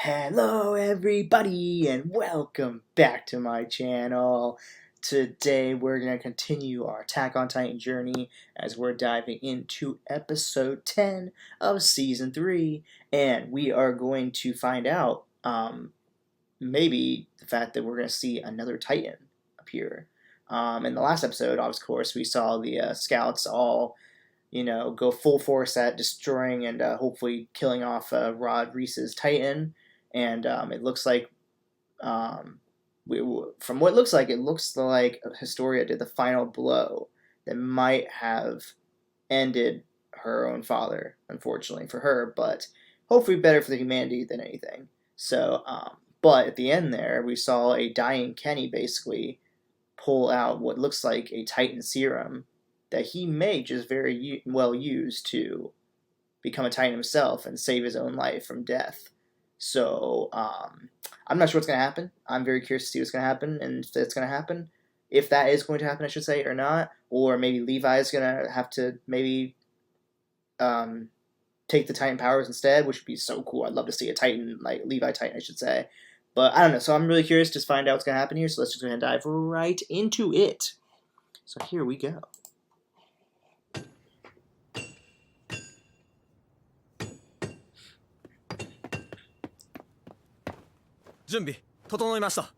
Hello everybody and welcome back to my channel. Today we're going to continue our Attack on Titan journey as we're diving into episode 10 of season 3, and we are going to find out maybe the fact that we're going to see another Titan appear. In the last episode, of course, we saw the scouts all go full force at destroying and hopefully killing off Reiss's Titan. And it looks like, from what it looks like Historia did the final blow that might have ended her own father, unfortunately for her, but hopefully better for the humanity than anything. So, but at the end there, we saw a dying Kenny basically pull out what looks like a Titan serum that he may just very well use to become a Titan himself and save his own life from death. So, I'm not sure what's going to happen. I'm very curious to see what's going to happen, and if it's going to happen. If that is going to happen, I should say, or not. Or maybe Levi is going to have to maybe take the Titan powers instead, which would be so cool. I'd love to see a Titan, like Levi Titan, I should say. But I don't know, so I'm really curious to find out what's going to happen here, so let's just go ahead and dive right into it. So here we go. 準備整いました。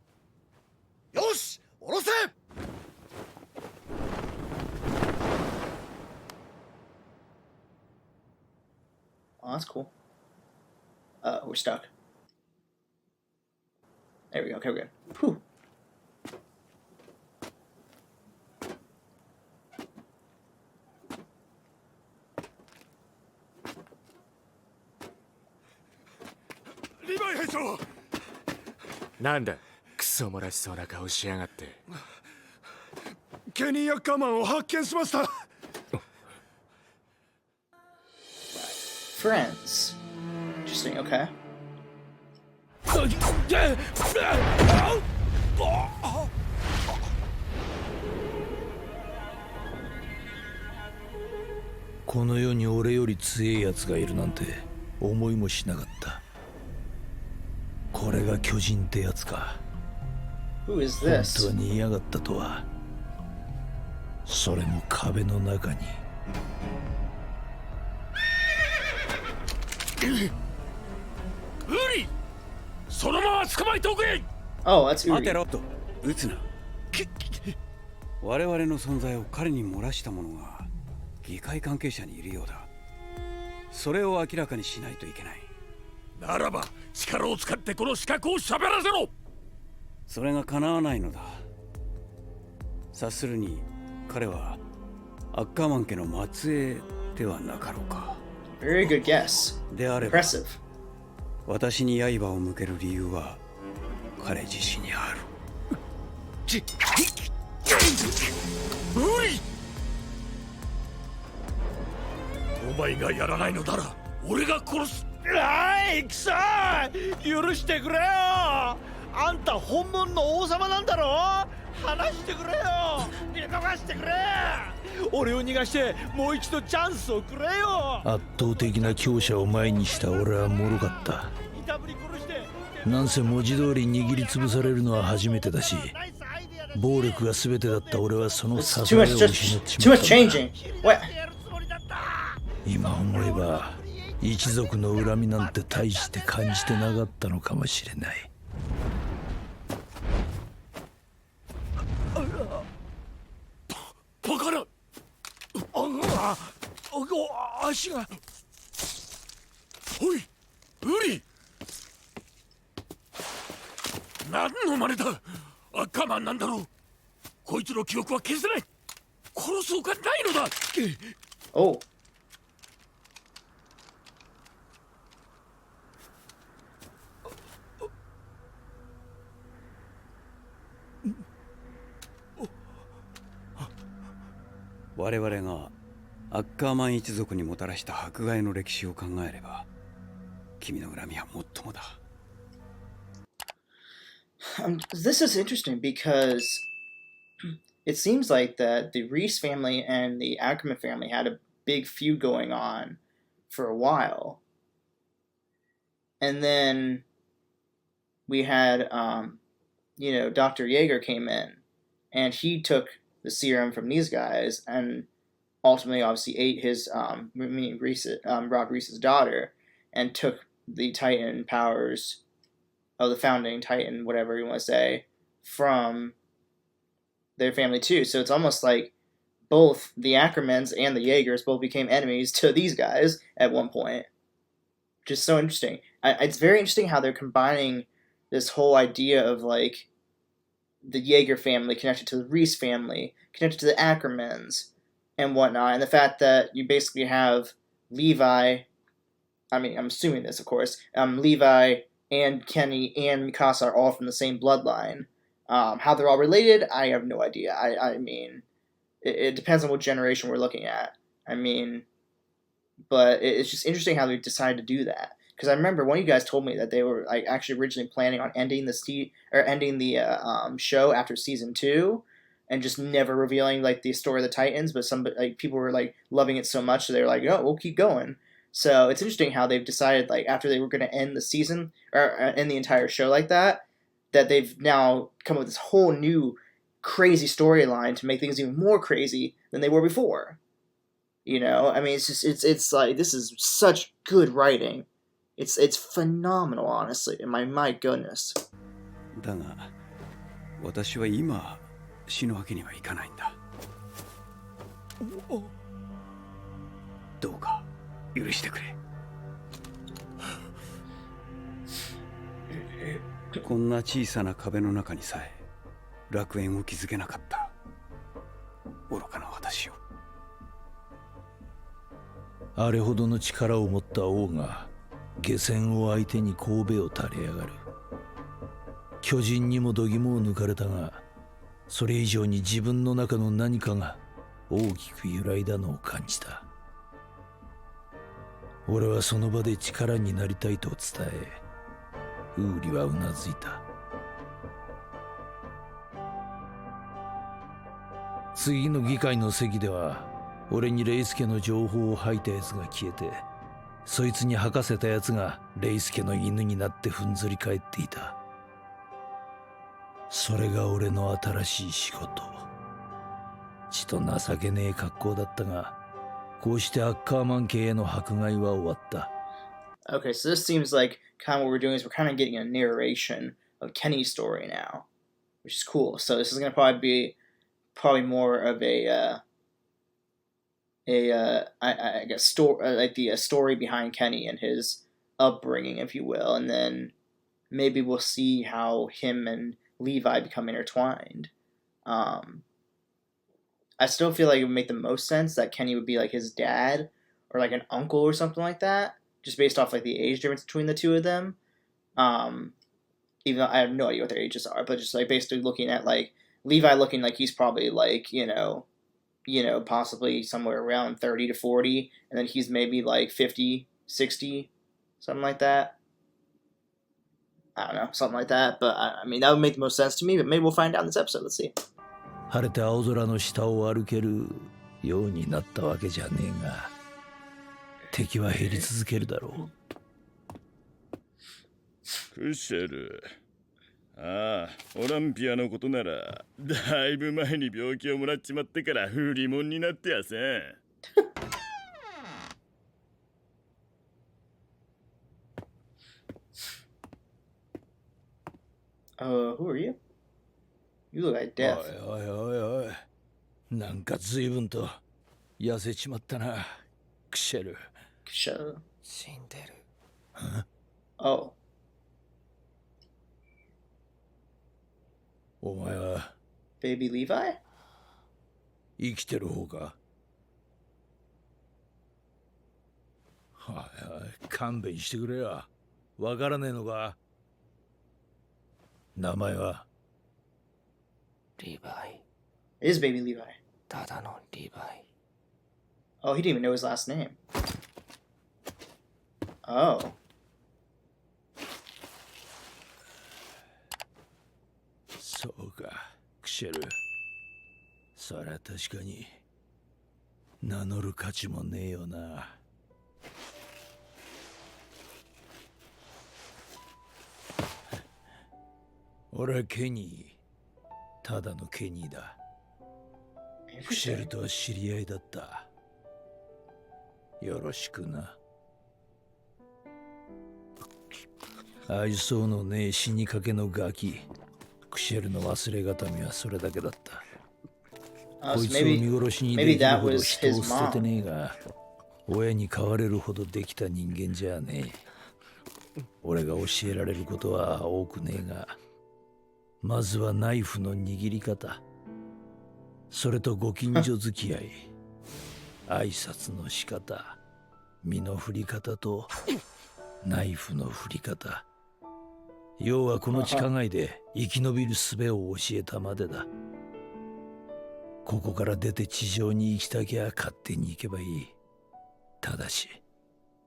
よし、下ろせ。Oh, that's cool. We're stuck. There we go. Okay, we're good. Whew. Levi 隊長。なんだ、クソ漏らしそうな顔しやがって。ケニー・ヤッカーマンを発見しました。Friends. Interesting, okay. この世に俺より強いやつがいるなんて思いもしなかった。これが巨人ってやつか。 Who is 本 this? 当に嫌がったとは。それも壁の中に。ウリ、そのまま捕まえておけ。 Oh, that's 待て Uri. ろと撃つな。我々の存在を彼に漏らした者が議会関係者にいるようだ。それを明らかにしないといけない。ならば力を使ってこの資格を喋らせろ。それが叶わないのだ。察するに彼はアッカーマン家の末裔ではなかろうか。 Very good guess. であれば Impressive. 私に刃を向ける理由は彼自身にある。ウリ、お前がやらないのなら俺が殺す。あい、くそー、許してくれよ。あんた本物の王様なんだろ。話してくれよ。見逃してくれ。俺を逃がしてもう一度チャンスをくれよ。圧倒的な強者を前にした俺は脆かった。なんせ文字通り握りつぶされるのは初めてだし、暴力が全てだった俺はその It's 支 too え much, を just 失っち too ま much ったんだ。 changing. What? 今思えば一族の恨みなんて大して感じてなかったのかもしれない。バカな。足が。おい、ウリ。何の真似だ。アッカーマンなんだろう。こいつの記憶は消せない。殺すほかないのだ。 Oh. 我々がアッカーマン一族にもたらした迫害の歴史を考えれば、君の恨みはもっともだ。This is interesting because it seems like that the Reiss family and the Ackerman family had a big feud going on for a while. And then we had Dr. Jaeger came in, and he took the serum from these guys, and ultimately, obviously, ate his Rob Reiss's daughter, and took the Titan powers of the founding Titan, whatever you want to say, from their family too. So it's almost like both the Ackermans and the Jaegers both became enemies to these guys at one point. Just so interesting. It's very interesting how they're combining this whole idea of like the Jaeger family connected to the Reiss family, connected to the Ackermans, and whatnot, and the fact that you basically have Levi. I mean, I'm assuming this, of course. Levi and Kenny and Mikasa are all from the same bloodline. How they're all related, I have no idea. I mean, it depends on what generation we're looking at. I mean, but it's just interesting how they decided to do that. Because I remember one of you guys told me that they were like actually originally planning on ending the show after season 2, and just never revealing like the story of the Titans. But some like people were like loving it so much, so they were like, "Oh, we'll keep going." So it's interesting how they've decided like after they were going to end the season or end the entire show like that, that they've now come up with this whole new crazy storyline to make things even more crazy than they were before. You know, I mean, it's like this is such good writing. It's phenomenal, honestly. And my goodness. だが、私は今死ぬわけにはいかないんだ。どうか許してくれ。こんな小さな壁の中にさえ楽園を築けなかった愚かな私を。あれほどの力を持った王が下船を相手に頭を垂れやがる。巨人にも度肝を抜かれたが、それ以上に自分の中の何かが大きく揺らいだのを感じた。俺はその場で力になりたいと伝え、ウーリはうなずいた。次の議会の席では、俺にレイスケの情報を吐いたやつが消えて、そいつに吐かせたやつがレイスケの犬になってふんぞり返っていた。それが俺の新しい仕事。ちと情けねえ格好だったが、こうしてアッカーマン家への迫害は終わった。Okay, so this seems like kind of what we're doing is we're kind of getting a narration of Kenny's story now, which is cool. So this is going to probably be more of a story, like the story behind Kenny and his upbringing, if you will, and then maybe we'll see how him and Levi become intertwined. I still feel like it would make the most sense that Kenny would be like his dad or like an uncle or something like that, just based off like the age difference between the two of them. Even though I have no idea what their ages are, but just like basically looking at like Levi looking like he's probably like, possibly somewhere around 30 to 40, and then he's maybe like 50, 60, something like that. I don't know, something like that, but I mean, that would make the most sense to me, but maybe we'll find out in this episode. Let's see. 晴れて青空の下を歩けるようになったわけじゃねえが、敵は減り続けるだろう。クシェル。ああ、オランピアのことならだいぶ前に病気をもらっちまってから売り物になってやせん。Who are you? You look like death. おいおいおいおい。なんか随分と痩せちまったな、クシェル。クシェル。死んでる。Oh. お前は Baby Levi? 生きてる方か？はいはい、勘弁してくれよ。わからねえのか？名前は？リヴァイ。It is Baby Levi. ただのリヴァイ。Oh, he didn't even know his last name. Oh. そうか、クシェル。そりゃ確かに名乗る価値もねえよな。俺はケニー。ただのケニーだ。クシェルとは知り合いだった。よろしくな。愛想のねえ死にかけのガキ。クシェルの忘れがたみはそれだけだった。こいつを見殺しにできるほど人を捨ててねえが、親に飼われるほどできた人間じゃねえ。俺が教えられることは多くねえが、まずはナイフの握り方、それとご近所付き合い、挨拶の仕方、身の振り方とナイフの振り方。要はこの地下街で生き延びる術を教えたまでだ。ここから出て地上に行きたきゃ勝手に行けばいい。ただし、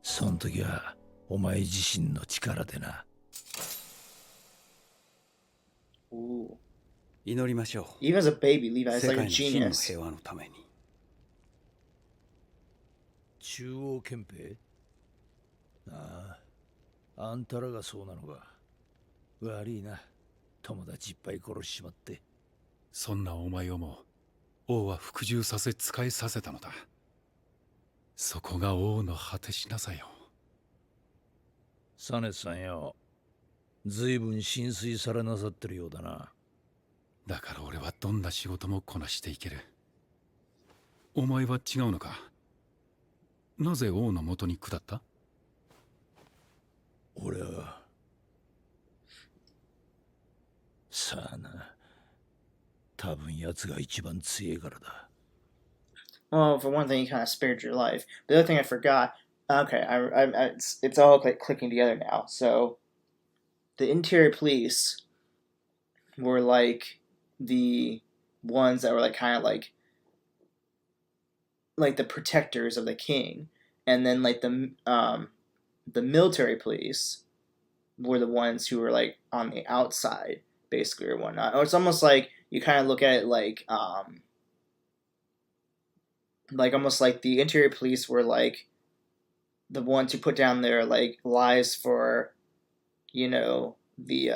その時はお前自身の力でな。祈りましょう。Even as a baby, Levi is 世 like a 界の真の genius. 平和のために。中央憲兵？ああ、あんたらがそうなのか。悪いな。友達いっぱい殺しちまって。そんなお前をも王は服従させ仕えさせたのだ。そこが王の果てしなさよ。サネさんよ、ずいぶん心酔されなさってるようだな。だから俺はどんな仕事もこなしていける。お前は違うのか。なぜ王の元に下った？俺はさあな、多分奴が一番強いからだ。Well, for one thing, you kind of spared your life. The other thing I forgot. Okay, it's all like clicking together now. So, the interior police were like the ones that were like kind of like the protectors of the king, and then like the military police were the ones who were like on the outside, basically, or whatnot. Or it's almost like you kind of look at it like almost like the interior police were like the ones who put down their like lies for, you know, the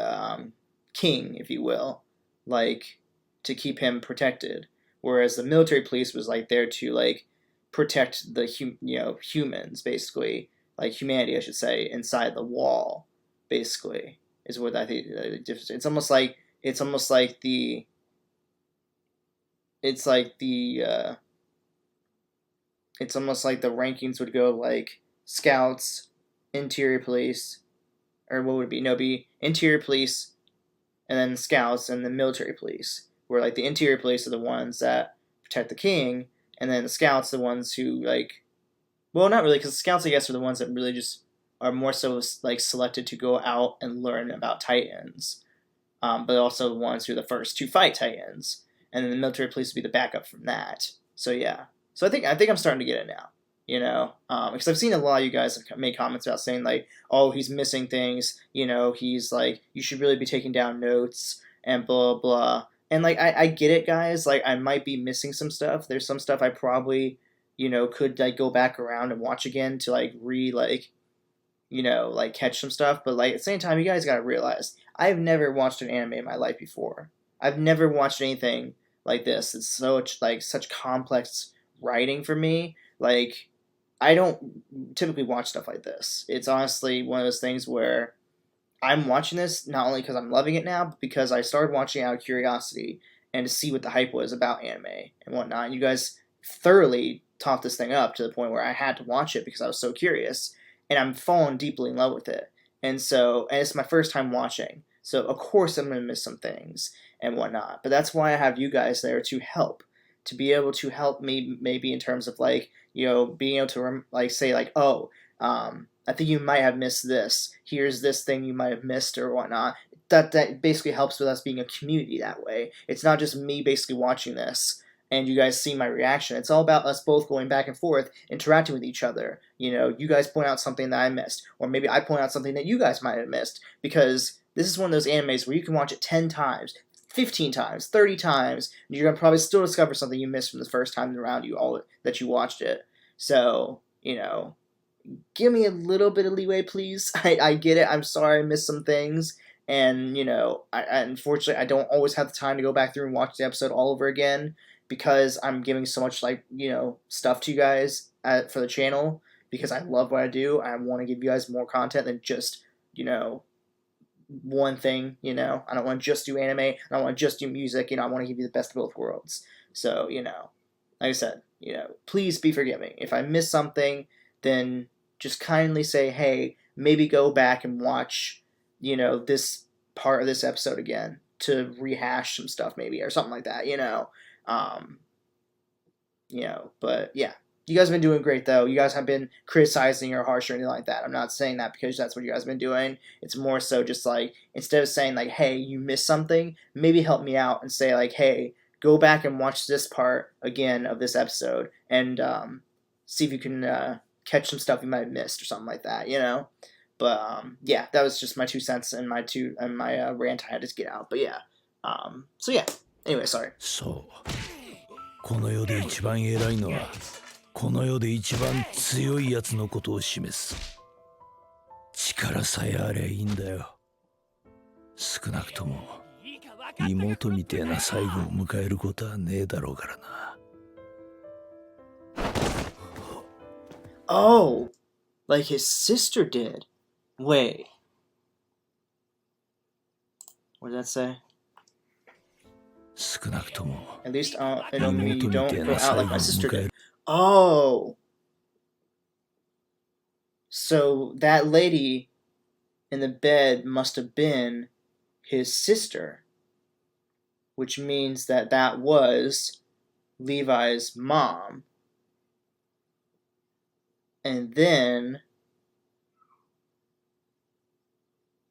king, if you will, like to keep him protected, whereas the military police was like there to like protect the humans, basically, like humanity, I should say, inside the wall, basically, is what I think the difference. It's almost like the rankings would go like scouts, interior police, or what would it be? No, it'd be interior police, and then scouts, and then military police. Where like the interior police are the ones that protect the king, and then the scouts are the ones who like, well, not really, because the scouts I guess are the ones that really just are more so like selected to go out and learn about Titans, but also the ones who are the first to fight Titans, and then the military police would be the backup from that. So yeah. So I think I'm starting to get it now, you know, because I've seen a lot of you guys have made comments about saying like, oh, he's missing things, you know, he's like, you should really be taking down notes and blah blah. And like I get it, guys. Like I might be missing some stuff. There's some stuff I probably, you know, could like go back around and watch again to like like catch some stuff. But like at the same time, you guys gotta realize I've never watched an anime in my life before. I've never watched anything like this. It's such complex writing for me. Like I don't typically watch stuff like this. It's honestly one of those things where I'm watching this not only because I'm loving it now, but because I started watching out of curiosity and to see what the hype was about anime and whatnot. And you guys thoroughly talked this thing up to the point where I had to watch it because I was so curious, and I'm falling deeply in love with it. And it's my first time watching, so of course I'm gonna miss some things and whatnot. But that's why I have you guys there to help, to be able to help me maybe in terms of like, you know, being able to like say like, oh, I think you might have missed this. Here's this thing you might have missed or whatnot. That basically helps with us being a community that way. It's not just me basically watching this and you guys see my reaction. It's all about us both going back and forth, interacting with each other. You know, you guys point out something that I missed, or maybe I point out something that you guys might have missed, because this is one of those animes where you can watch it 10 times, 15 times, 30 times, and you're going to probably still discover something you missed from the first time around that you watched it. So, you know, give me a little bit of leeway, please. I get it. I'm sorry I missed some things, And unfortunately, I don't always have the time to go back through and watch the episode all over again because I'm giving so much stuff to you guys for the channel because I love what I do. I want to give you guys more content than just one thing. I don't want to just do anime. I don't want to just do music. I want to give you the best of both worlds. So like I said, please be forgiving. If I miss something, then just kindly say, hey, maybe go back and watch this part of this episode again to rehash some stuff maybe or something like that, but yeah, you guys have been doing great though. You guys have been criticizing or harsh or anything like that. I'm not saying that because that's what you guys have been doing. It's more so just like, instead of saying like, hey, you missed something, maybe help me out and say like, hey, go back and watch this part again of this episode and see if you can catch some stuff you might have missed or something like that, But yeah, that was just my 2 cents and my rant I had to get out. But yeah, so yeah. Anyway, sorry. そう。この世で一番偉いのは、この世で一番強いやつのことを示す。力さえありゃいいんだよ。少なくとも妹みてえな最後を迎えることはねえだろうからな。Oh, like his sister did. Wait. What did that say? 少なくとも At least maybe you don't go out like my sister 妹みてえな最後を迎え did. る。Oh. So that lady in the bed must have been his sister, which means that that was Levi's mom. And then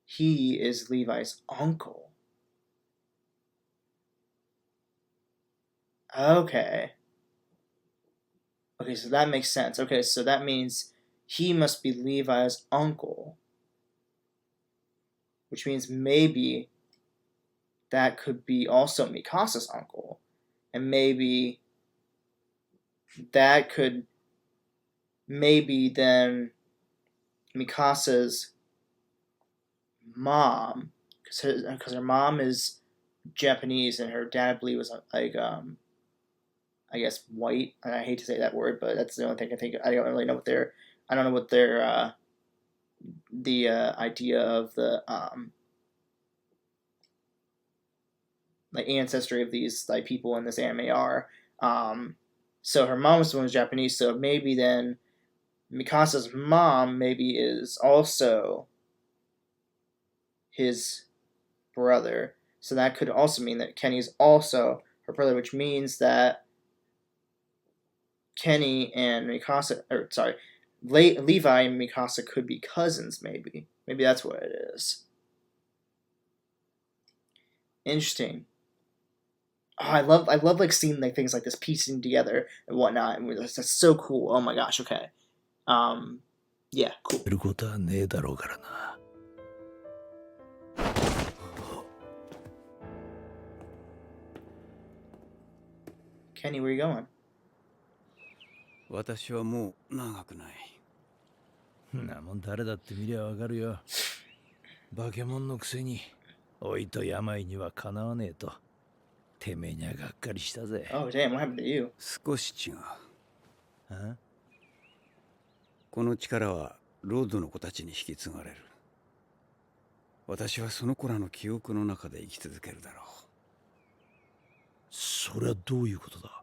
he is Levi's uncle. Okay. Okay, so that makes sense. Okay, so that means he must be Levi's uncle. Which means maybe that could be also Mikasa's uncle. And maybe that could maybe then Mikasa's mom, because her mom is Japanese and her dad, I believe, was like I guess white, and I hate to say that word, but that's the only thing I think. I don't really know what their the idea of the like ancestry of these like people in this anime are. So her mom was the one who's Japanese, so maybe then Mikasa's mom maybe is also his brother. So that could also mean that Kenny is also her brother, which means that Kenny and Mikasa, or sorry, Levi and Mikasa could be cousins, maybe. Maybe that's what it is. Interesting. Oh, I love like seeing like things like this piecing together and whatnot, and that's so cool. Oh my gosh. Okay. Yeah, cool. ることはねえだろうからな。Kenny, where are you going? 私はもう長くない。んなもん誰だって見りゃわかるよ。化け物のくせに老いと病にはかなわねえと。てめえにはがっかりしたぜ。Oh damn, what happened to you? 少し違う。あ？この力はロードの子たちに引き継がれる。私はその子らの記憶の中で生き続けるだろう。それはどういうことだ？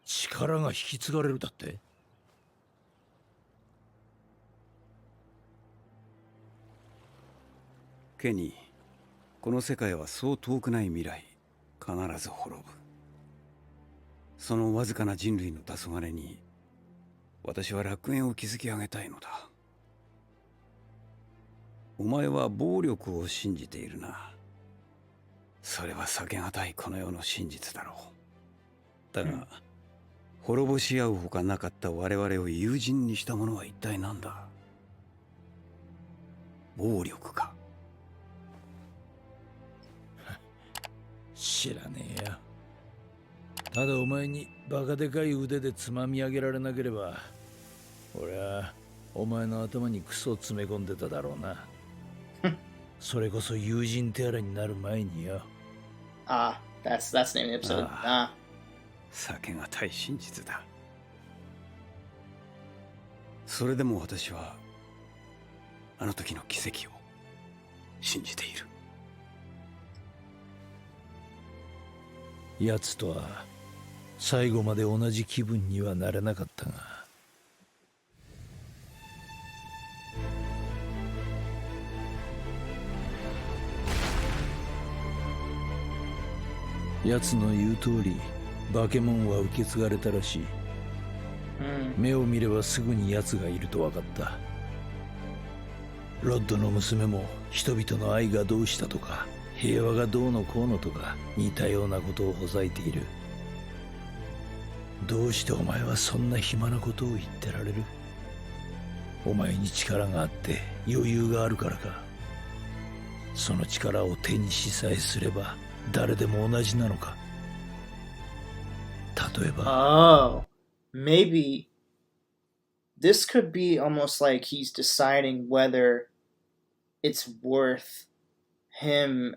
力が引き継がれるだって？ケニー、この世界はそう遠くない未来、必ず滅ぶ。そのわずかな人類の黄昏に、私は楽園を築き上げたいのだ。お前は暴力を信じているな。それは避けがたいこの世の真実だろう。だが、滅ぼし合うほかなかった我々を友人にしたものは一体何だ？暴力か？知らねえよ。ただお前にバカでかい腕でつまみ上げられなければ、俺はお前の頭にクソを詰め込んでただろうな。それこそ友人手洗いになる前によ。Ah, that's the name of the episode. Ah. 避けがたい真実だ。それでも私はあの時の奇跡を信じている。奴とは最後まで同じ気分にはなれなかったが、奴の言う通り化け物は受け継がれたらしい。目を見ればすぐに奴がいると分かった。ロッドの娘も人々の愛がどうしたとか平和がどうのこうのとか似たようなことをほざいている。どうしてお前はそんな暇なことを言ってられる？お前に力があって余裕があるからか。その力を手にしさえすれば誰でも同じなのか。例えば。Oh, maybe this could be almost like he's deciding whether it's worth him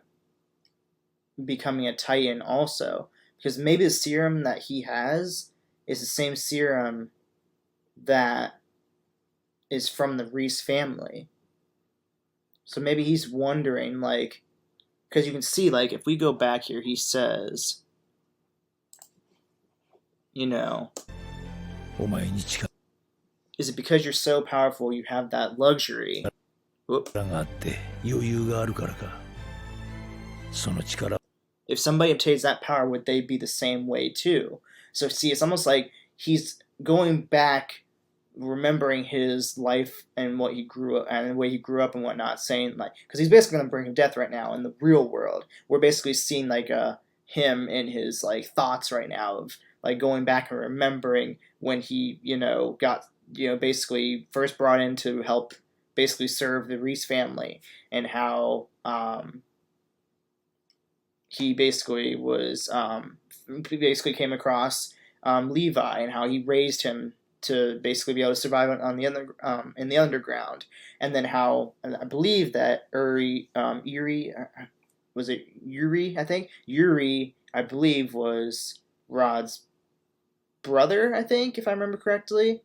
becoming a Titan also. Because maybe the serum that he has is the same serum that is from the Reiss family. So maybe he's wondering, like, because you can see, like, if we go back here, he says, you know, is it because you're so powerful you have that luxury? Whoop. If somebody obtains that power, would they be the same way too? So see, it's almost like he's going back, remembering his life and what he grew up and the way he grew up and whatnot, saying like, because he's basically going to bring him death right now in the real world. We're basically seeing like him in his like thoughts right now of like going back and remembering when he, you know, got, you know, basically first brought in to help basically serve the Reiss family, and how he basically was basically came across Levi, and how he raised him to basically be able to survive on the in the underground, and then how I believe that Yuri was it Yuri? I think Yuri, I believe, was Rod's brother, I think, if I remember correctly.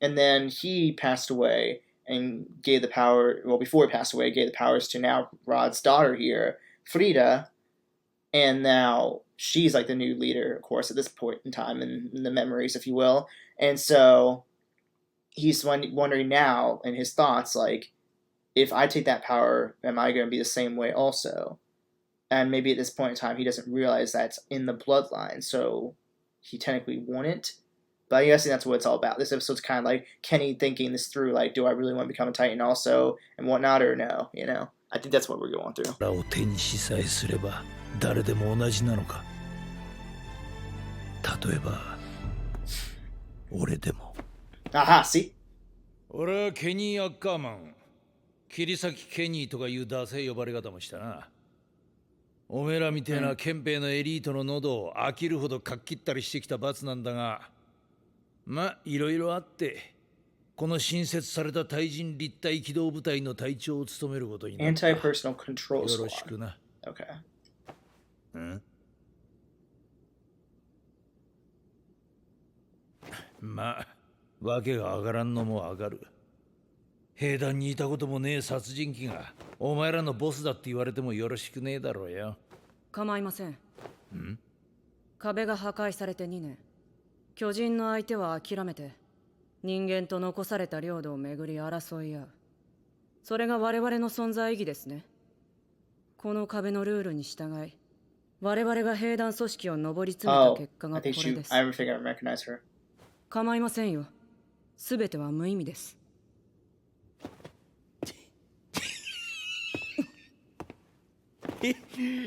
And then he passed away and gave the power, well, before he passed away, gave the powers to now Rod's daughter here, Frida. And now she's like the new leader, of course, at this point in time, in the memories, if you will. And so he's wondering now in his thoughts, like, if I take that power, am I going to be the same way also? And maybe at this point in time, he doesn't realize that's in the bloodline, so he technically wouldn't. But I guess that's what it's all about. This episode's kind of like Kenny thinking this through, like, do I really want to become a Titan also, and whatnot, or no, you know? I think that's what we're going through. 誰でも同じなのか。例えば俺でも。Aha, see? 俺はケニー・アッカーマン、切り裂きケニーとかいうダセい呼ばれ方もしたな。おめえらみてえな憲兵のエリートの喉を飽きるほどかっきったりしてきた罰なんだが、ま、いろいろあってこの新設された対人立体機動部隊の隊長を務めることになった。 Anti-personal control squad. よろしくな。 Okay. まあ、わけが上がらんのもわかる。兵団にいたこともねえ殺人鬼がお前らのボスだって言われてもよろしくねえだろうよ。構いません。壁が破壊されて2年。巨人の相手は諦めて人間と残された領土をめぐり争い合う。それが我々の存在意義ですね。この壁のルールに従い我々が兵団組織を上り詰めた結果がこれです。I think I recognize her. 構いませんよ。すべては無意味です。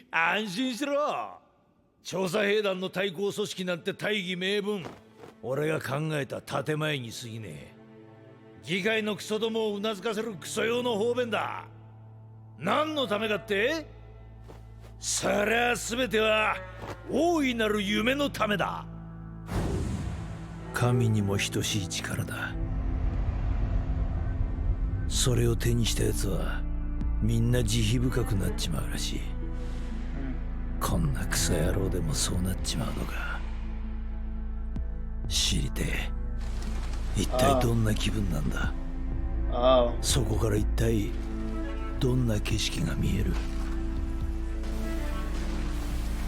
安心しろ。調査兵団の対抗組織なんて大義名分。俺が考えた建前に過ぎねえ。議会のクソどもをうなずかせるクソ用の方便だ。何のためかって？そりゃ全ては大いなる夢のためだ。神にも等しい力だ。それを手にした奴はみんな慈悲深くなっちまうらしい。こんなクソ野郎でもそうなっちまうのか。知りてえ。一体どんな気分なんだ。そこから一体どんな景色が見える。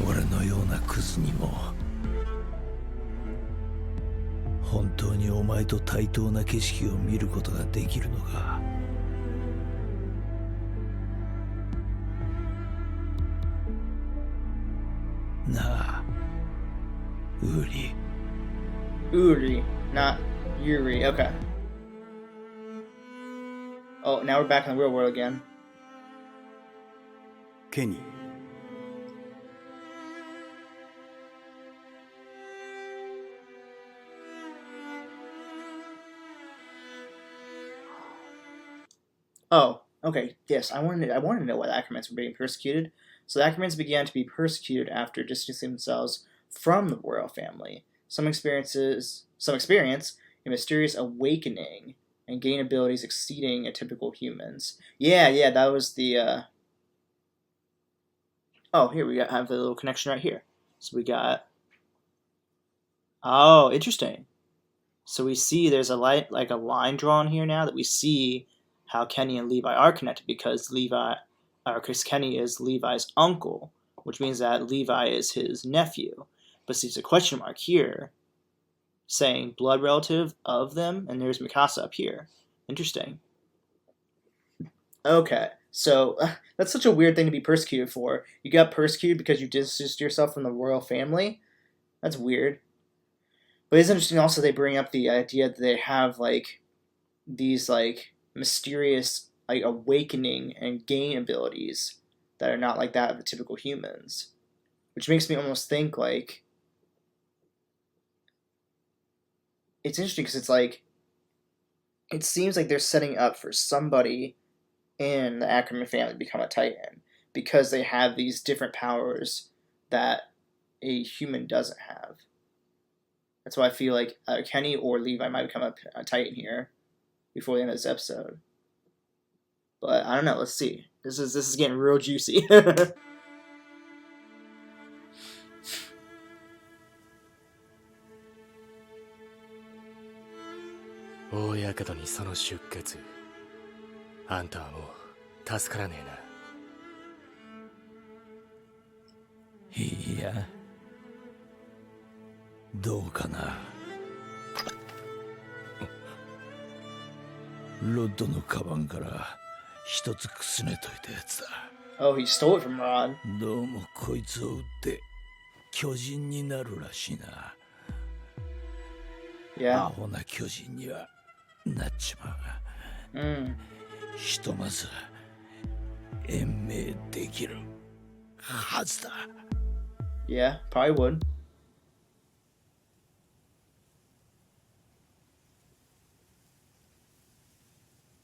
俺のようなクズにも本当にお前と対等な景色を見ることができるのか。なあ、ウーリ。Uri, not Yuri. Okay. Oh, now we're back in the real world again. ケニー、Oh, okay. Yes, I wanted to know why the Ackermans were being persecuted. So the Ackermans began to be persecuted after distancing themselves from the royal family. Some experience a mysterious awakening and gain abilities exceeding a typical humans. Yeah, that was the. Oh, here we have the little connection right here. So we got. Oh, interesting. So we see there's a line drawn here now that we see how Kenny and Levi are connected because Kenny is Levi's uncle, which means that Levi is his nephew. But see, there's a question mark here saying blood relative of them, and there's Mikasa up here. Interesting. Okay, so that's such a weird thing to be persecuted for. You got persecuted because you distanced yourself from the royal family? That's weird. But it's interesting also they bring up the idea that they have these mysterious awakening and gain abilities that are not like that of the typical humans. Which makes me almost think it's interesting because it seems like they're setting up for somebody in the Ackerman family to become a Titan because they have these different powers that a human doesn't have. That's why I feel like Kenny or Levi might become a Titan here before the end of this episode. But I don't know. Let's see. This is getting real juicy. 大やけどにその出血、あんたはもう助からねえな。いや、どうかな。ロッドのカバンから一つくすねといたやつだ。Oh, he stole it from Rod. どうもこいつを撃って巨人になるらしいな。ア Yeah. ホな巨人にはなっちまうが、ひとまず延命できるはずだ。Yeah, probably would.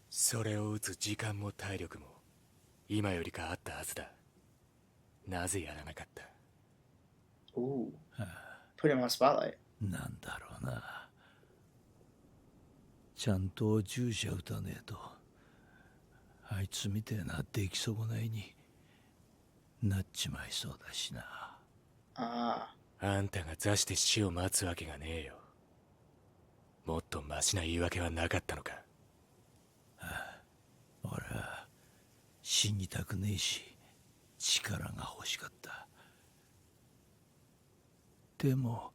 それを打つ時間も体力も今よりかあったはずだ。なぜやらなかった？ Ooh. Put him on spotlight. なんだろうな。ちゃんと注射打たねえと、あいつみてえな出来損ないになっちまいそうだしな。ああんたが座して死を待つわけがねえよ。もっとマシな言い訳はなかったのか。俺は死にたくねえし力が欲しかった。でも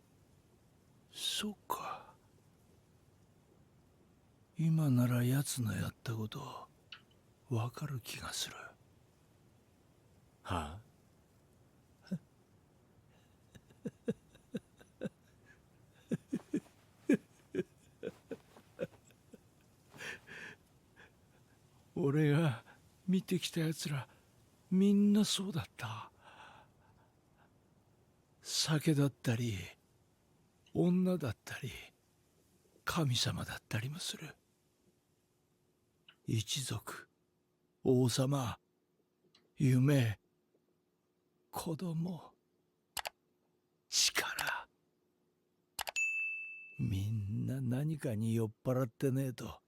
そうか、今なら奴のやったことわかる気がする。はあ？俺が見てきたやつらみんなそうだった。酒だったり女だったり神様だったりもする。一族、王様、夢、子供、力、みんな何かに酔っ払ってねえと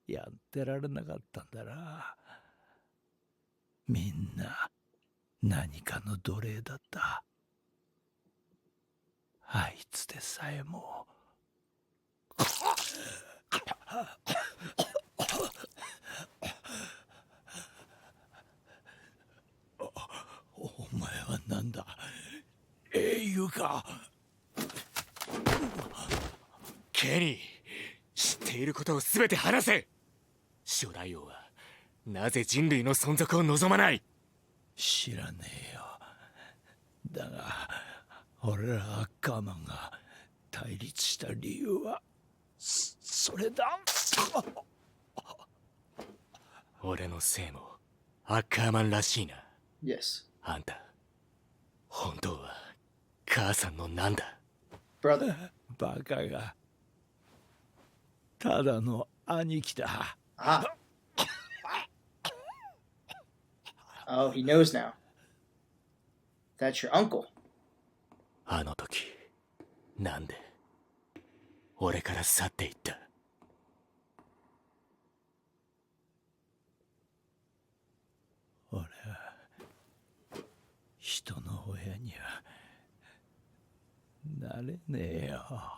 やってられなかったんだな。みんな何かの奴隷だった。あいつでさえも。お前は何だ、英雄か。ケニー、知っていることを全て話せ。初代王はなぜ人類の存続を望まない？知らねえよ。だが俺らアッカーマンが対立した理由はそれだ。俺のせいもアッカーマンらしいな。 Yes. あんた本当は母さんのなんだ？ Brother. バカがただの兄貴だ。Ah. Oh, he knows now. That's your uncle. あの時なんで俺から去っていった？俺は人の親にはなれねえよ。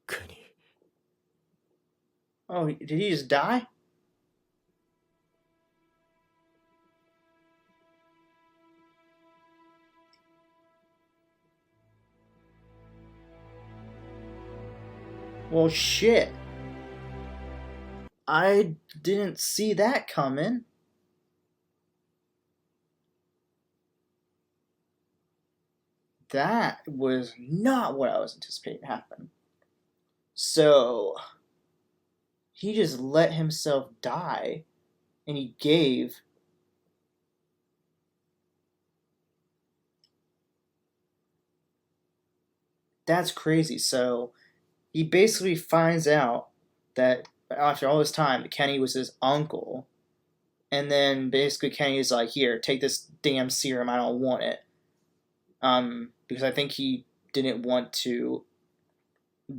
ケニー、 Oh, did he just die? Well, shit. I didn't see that coming. That was not what I was anticipating to happen. So, he just let himself die, and he gave. That's crazy. So, he basically finds out that after all this time, that Kenny was his uncle. And then basically Kenny's like, here, take this damn serum, I don't want it. Because I think he didn't want to,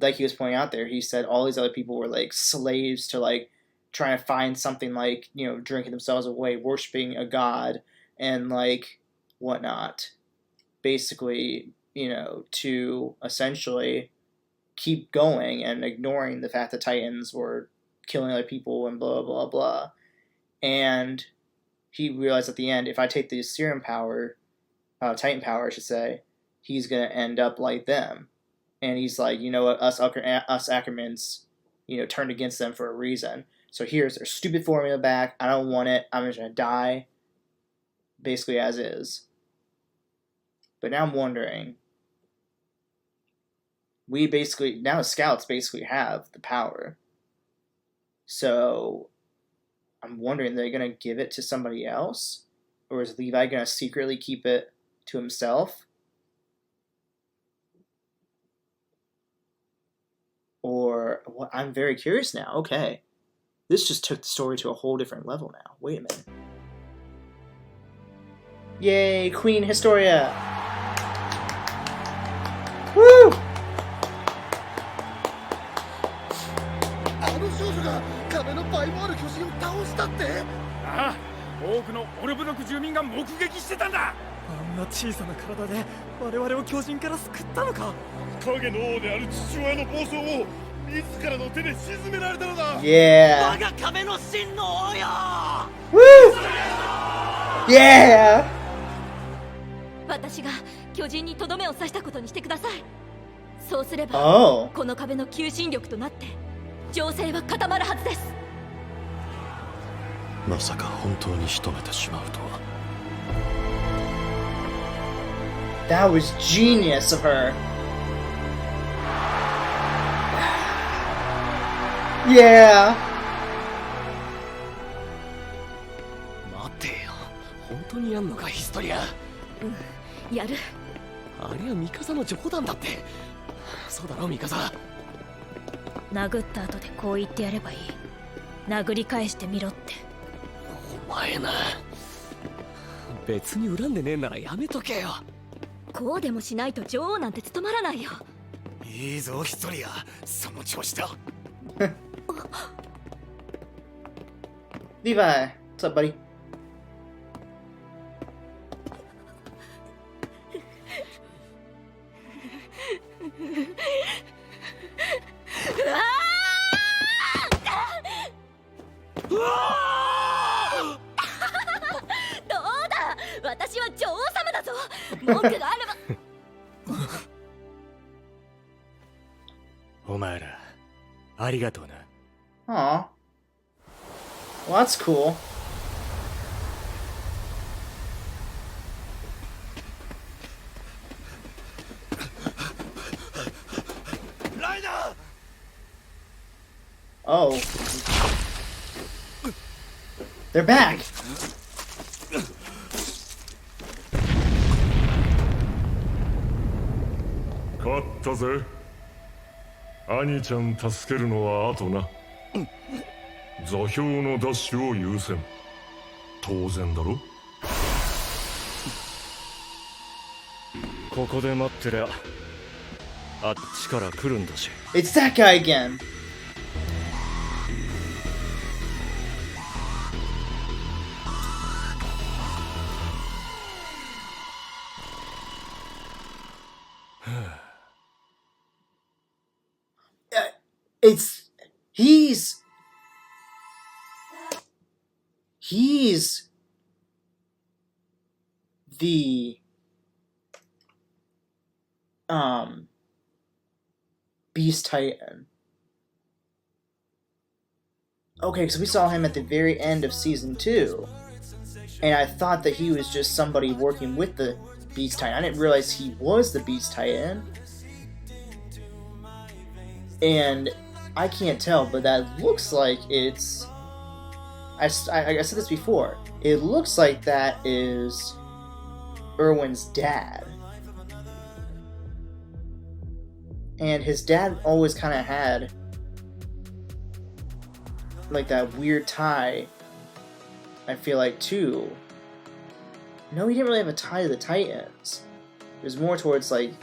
like he was pointing out there, he said all these other people were like slaves to like trying to find something like, you know, drinking themselves away, worshiping a god, and like whatnot. Basically, you know, to essentially keep going and ignoring the fact that Titans were killing other people and blah, blah, blah. And he realized at the end, if I take the serum power, Titan power, I should say, he's going to end up like them. And he's like, you know what, us Ackermans, you know, turned against them for a reason. So here's their stupid formula back. I don't want it. I'm just going to die. Basically as is. But now I'm wondering, we basically, now the scouts basically have the power. So I'm wondering, they're going to give it to somebody else? Or is Levi going to secretly keep it to himself? Or, well, I'm very curious now. Okay. This just took the story to a whole different level now. Wait a minute. Yay, Queen Historia! Woo! あの少女が壁の倍もある巨人を倒したって？ああ、多くのオルブ族住民が目撃してたんだ。あんな小さな体で我々を巨人から救ったのか？影の王である父親の暴走を自らの手で沈められたのだ。Yeah! 我が壁の真の王よ！ Woo! Yeah! 私が巨人にとどめを刺したことにしてください。そうすれば、Oh! この壁の求心力となって情勢は固まるはずです。まさか本当に仕留めてしまうとは。That was genius of her. Yeah! 待てよ、本当にやんのかヒストリア？やる。ありゃミカサの冗談だって。そうだろミカサ。殴った後でこう言ってやればいい。殴り返してみろって。お前な。別に恨んでねえならやめとけよ。こうでもしないと女王なんて務まらないよ。いいぞヒストリア、その調子だ。Levi, what's up, buddy? Ah! どうだ、私は女王様だぞ。文句があれば。お前らありがとうな。Aw. Well, that's cool. Oh. They're back! 勝ったぜ。兄ちゃん助けるのは後な。座標のダッシュを優先。当然だろ。ここで待ってりゃあっちから来るんだし。 It's that guy again! He's the Beast Titan. Okay, because we saw him at the very end of season 2, and I thought that he was just somebody working with the Beast Titan. I didn't realize he was the Beast Titan. And I can't tell, but that looks like it's... I said this before. It looks like that is Erwin's dad. And his dad always kind of had like that weird tie, I feel like, too. No, he didn't really have a tie to the Titans. It was more towards, like...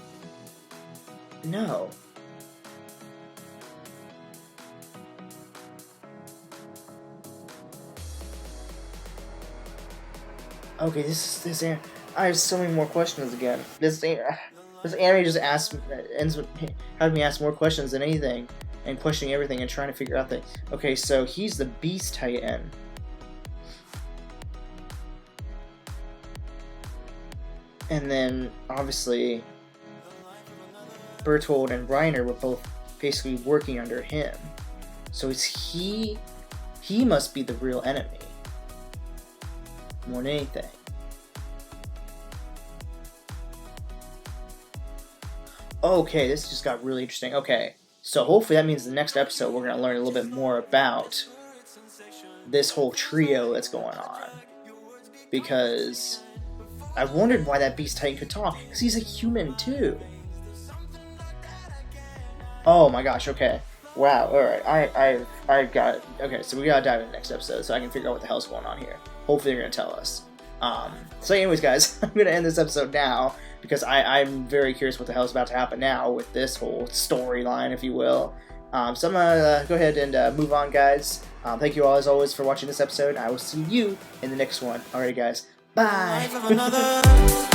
No. Okay, this I have so many more questions again. This anime just ends with having me ask more questions than anything, and questioning everything and trying to figure out that. Okay, so he's the Beast Titan. And then obviously Bertold and Reiner were both basically working under him. So is he must be the real enemy. More than anything. Okay, this just got really interesting. Okay, so hopefully that means the next episode we're going to learn a little bit more about this whole trio that's going on. Because I wondered why that Beast Titan could talk, because he's a human too. Oh my gosh, okay. Wow, alright, I got it. Okay, so we gotta dive into the next episode so I can figure out what the hell's going on here. Hopefully they're gonna tell us. So anyways guys, I'm gonna end this episode now, because I'm very curious what the hell's about to happen now with this whole storyline, if you will. So I'm gonna go ahead and move on, guys. Thank you all, as always, for watching this episode. I will see you in the next one. Alrighty, guys. Bye!